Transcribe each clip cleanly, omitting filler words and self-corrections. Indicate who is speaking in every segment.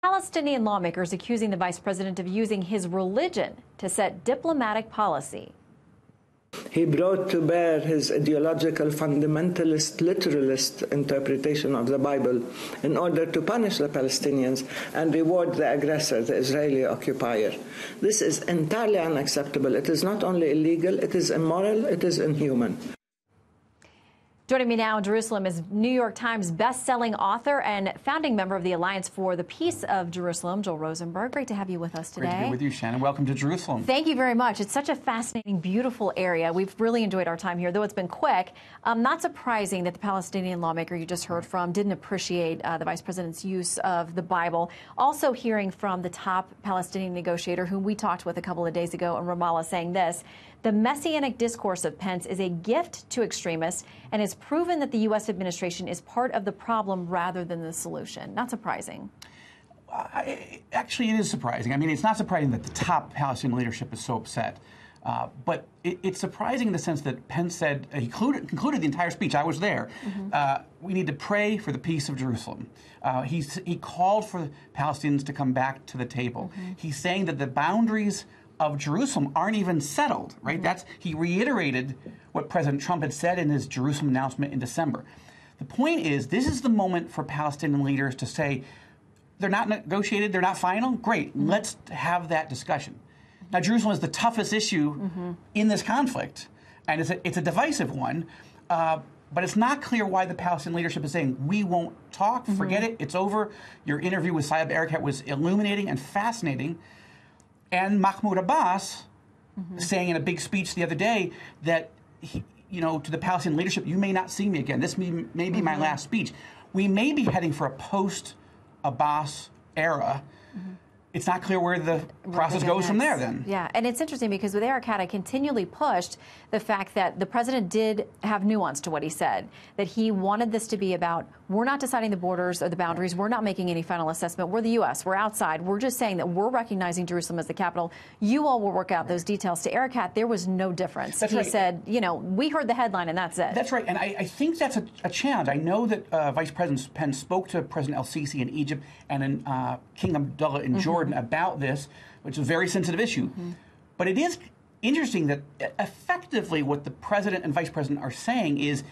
Speaker 1: Palestinian lawmakers accusing the vice president of using his religion to set diplomatic policy.
Speaker 2: He brought to bear his ideological fundamentalist literalist interpretation of the Bible in order to punish the Palestinians and reward the aggressor, the Israeli occupier. This is entirely unacceptable. It is not only illegal, it is immoral, it is inhuman.
Speaker 1: Joining me now in Jerusalem is New York Times best-selling author and founding member of the Alliance for the Peace of Jerusalem, Joel Rosenberg. Great to have you with us today.
Speaker 3: Great to be with you, Shannon. Welcome to Jerusalem.
Speaker 1: Thank you very much. It's such a fascinating, beautiful area. We've really enjoyed our time here, though it's been quick. Not surprising that the Palestinian lawmaker you just heard from didn't appreciate the vice president's use of the Bible. Also hearing from the top Palestinian negotiator, whom we talked with a couple of days ago in Ramallah, saying this: the messianic discourse of Pence is a gift to extremists and has proven that the U.S. administration is part of the problem rather than the solution. Not surprising.
Speaker 3: Actually, it is surprising. I mean, it's not surprising that the top Palestinian leadership is so upset. But it's surprising in the sense that Pence said, he concluded the entire speech, I was there, we need to pray for the peace of Jerusalem. He called for Palestinians to come back to the table. He's saying that the boundaries of Jerusalem aren't even settled, right? He reiterated what President Trump had said in his Jerusalem announcement in December. The point is, this is the moment for Palestinian leaders to say, they're not negotiated, they're not final, great, let's have that discussion. Now, Jerusalem is the toughest issue in this conflict, and it's a divisive one, but it's not clear why the Palestinian leadership is saying, we won't talk, forget it, it's over. Your interview with Saeb Erekat was illuminating and fascinating. And Mahmoud Abbass saying in a big speech the other day that, to the Palestinian leadership, you may not see me again. This may be my last speech. We may be heading for a post-Abbass era. It's not clear where the process goes from there, then.
Speaker 1: Yeah, and it's interesting because with Erekat, I continually pushed the fact that the president did have nuance to what he said, that he wanted this to be about, we're not deciding the borders or the boundaries, we're not making any final assessment, we're the U.S., we're outside, we're just saying that we're recognizing Jerusalem as the capital, you all will work out those details. To Erekat, there was no difference. He said, we heard the headline and that's it.
Speaker 3: That's right, and I think that's a challenge. I know that Vice President Pence spoke to President El-Sisi in Egypt and in King Abdullah in Jordan about this, which is a very sensitive issue. But it is interesting that effectively what the president and vice president are saying is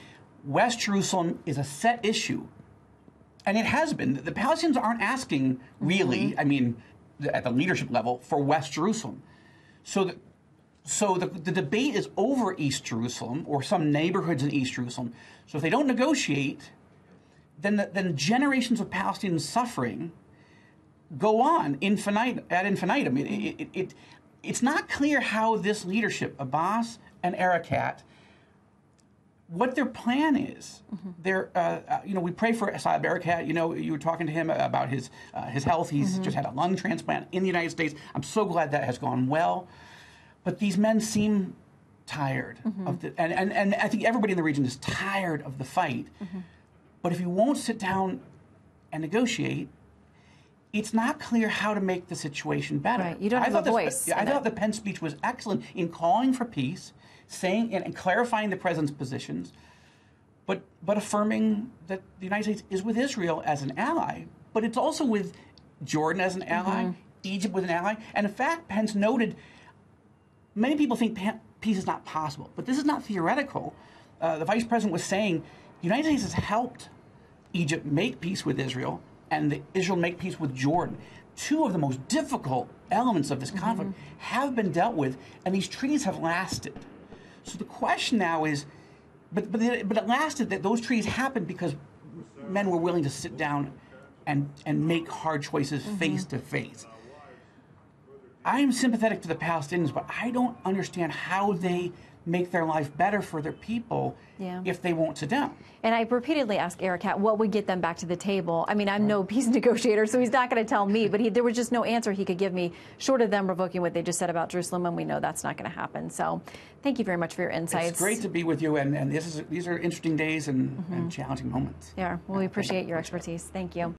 Speaker 3: West Jerusalem is a set issue. And it has been. The Palestinians aren't asking, really, I mean, at the leadership level, for West Jerusalem. So the debate is over East Jerusalem or some neighborhoods in East Jerusalem. So if they don't negotiate, then generations of Palestinian suffering go on ad infinitum. It's not clear how this leadership, Abbass and Erekat, what their plan is. We pray for Saeb Erekat. You were talking to him about his health. He's just had a lung transplant in the United States. I'm so glad that has gone well. But these men seem tired of and I think everybody in the region is tired of the fight. But if you won't sit down and negotiate, it's not clear how to make the situation better.
Speaker 1: Right. You don't have a voice.
Speaker 3: I thought the Pence speech was excellent in calling for peace, saying and clarifying the president's positions, but affirming that the United States is with Israel as an ally, but it's also with Jordan as an ally, Egypt with an ally. And in fact, Pence noted, many people think peace is not possible, but this is not theoretical. The vice president was saying the United States has helped Egypt make peace with Israel, and Israel make peace with Jordan. Two of the most difficult elements of this conflict have been dealt with, and these treaties have lasted. So the question now is, but it lasted, that those treaties happened because men were willing to sit down and make hard choices face to face. I am sympathetic to the Palestinians, but I don't understand how they make their life better for their people if they won't sit down.
Speaker 1: And I repeatedly asked Erekat what would get them back to the table. I mean, I'm no peace negotiator, so he's not going to tell me, but there was just no answer he could give me short of them revoking what they just said about Jerusalem, and we know that's not going to happen. So thank you very much for your insights.
Speaker 3: It's great to be with you, and these are interesting days and challenging moments.
Speaker 1: Yeah, well, we appreciate your expertise. Thank you.